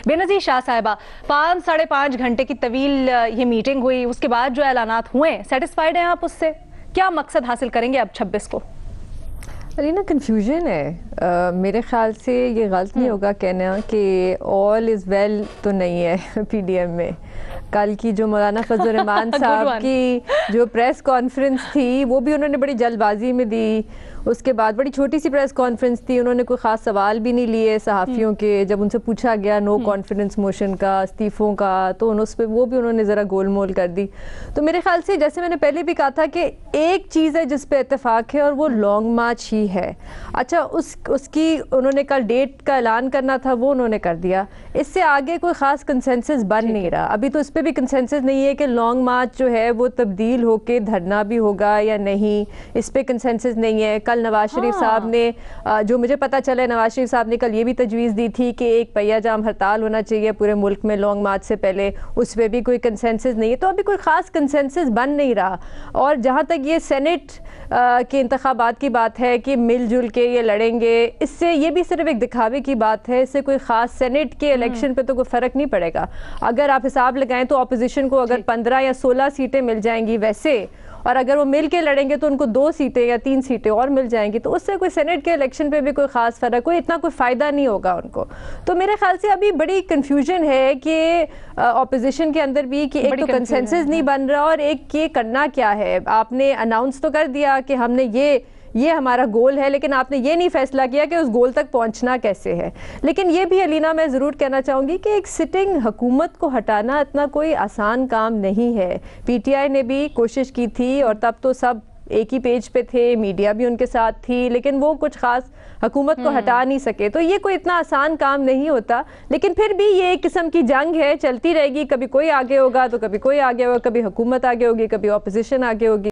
बेनज़ीर शाह साहिबा, 5-5.5 घंटे की तवील ये मीटिंग हुई, उसके बाद जो ऐलानात हुए, सेटिस्फाइड हैं आप उससे? क्या मकसद हासिल करेंगे अब 26 को? अलीना कन्फ्यूजन है। मेरे ख्याल से ये गलत नहीं होगा कहना कि ऑल इज़ वेल तो नहीं है पीडीएम में। कल की जो मौलाना फजल रहमान साहब की जो प्रेस कॉन्फ्रेंस थी वो भी उन्होंने बड़ी जल्दबाजी में दी। उसके बाद बड़ी छोटी सी प्रेस कॉन्फ्रेंस थी, उन्होंने कोई ख़ास सवाल भी नहीं लिए सहाफ़ियों के। जब उनसे पूछा गया नो कॉन्फिडेंस मोशन का, इस्तीफ़ों का, तो उस पर वो भी उन्होंने ज़रा गोलमोल कर दी। तो मेरे ख्याल से जैसे मैंने पहले भी कहा था कि एक चीज़ है जिस पे इत्तेफाक है और वो लॉन्ग मार्च ही है। अच्छा, उसकी उन्होंने कल डेट का ऐलान करना था, वो उन्होंने कर दिया। इससे आगे कोई ख़ास कंसेंसस बन नहीं रहा। अभी तो इस पर भी कंसेंसस नहीं है कि लॉन्ग मार्च जो है वो तब्दील होके धरना भी होगा या नहीं, इस पर कंसेंसस नहीं है। कल नवाज शरीफ साहब ने जो मुझे पता चला, नवाज शरीफ साहब ने कल ये भी तजवीज़ दी थी कि एक पहिया जाम हड़ताल होना चाहिए पूरे मुल्क में लॉन्ग मार्च से पहले, उस पर भी कोई कंसेंसस नहीं है। तो अभी कोई ख़ास कंसेंसस बन नहीं रहा। और जहाँ तक ये सेनेट के इंतखाबात की बात है कि मिलजुल के ये लड़ेंगे, इससे ये भी सिर्फ एक दिखावे की बात है। इससे कोई ख़ास सेनेट के इलेक्शन पे तो कोई फ़र्क नहीं पड़ेगा। अगर आप हिसाब लगाएं तो अपोजिशन को अगर 15 या 16 सीटें मिल जाएंगी वैसे, और अगर वो मिल के लड़ेंगे तो उनको 2 सीटें या 3 सीटें और मिल जाएंगी, तो उससे कोई सेनेट के इलेक्शन पे भी कोई ख़ास फ़र्क, कोई इतना कोई फ़ायदा नहीं होगा उनको। तो मेरे ख्याल से अभी बड़ी कन्फ्यूजन है कि ऑपोजिशन के अंदर भी कि एक तो कंसेंसस नहीं बन रहा और एक ये करना क्या है। आपने अनाउंस तो कर दिया कि हमने ये हमारा गोल है, लेकिन आपने ये नहीं फैसला किया कि उस गोल तक पहुंचना कैसे है। लेकिन ये भी अलीना मैं ज़रूर कहना चाहूँगी कि एक सिटिंग हुकूमत को हटाना इतना कोई आसान काम नहीं है। पीटीआई ने भी कोशिश की थी और तब तो सब एक ही पेज पे थे, मीडिया भी उनके साथ थी, लेकिन वो कुछ खास हुकूमत को हटा नहीं सके। तो ये कोई इतना आसान काम नहीं होता। लेकिन फिर भी ये एक किस्म की जंग है, चलती रहेगी। कभी कोई आगे होगा तो कभी कोई आगे होगा, कभी हुकूमत आगे होगी, कभी ऑपोजिशन आगे होगी।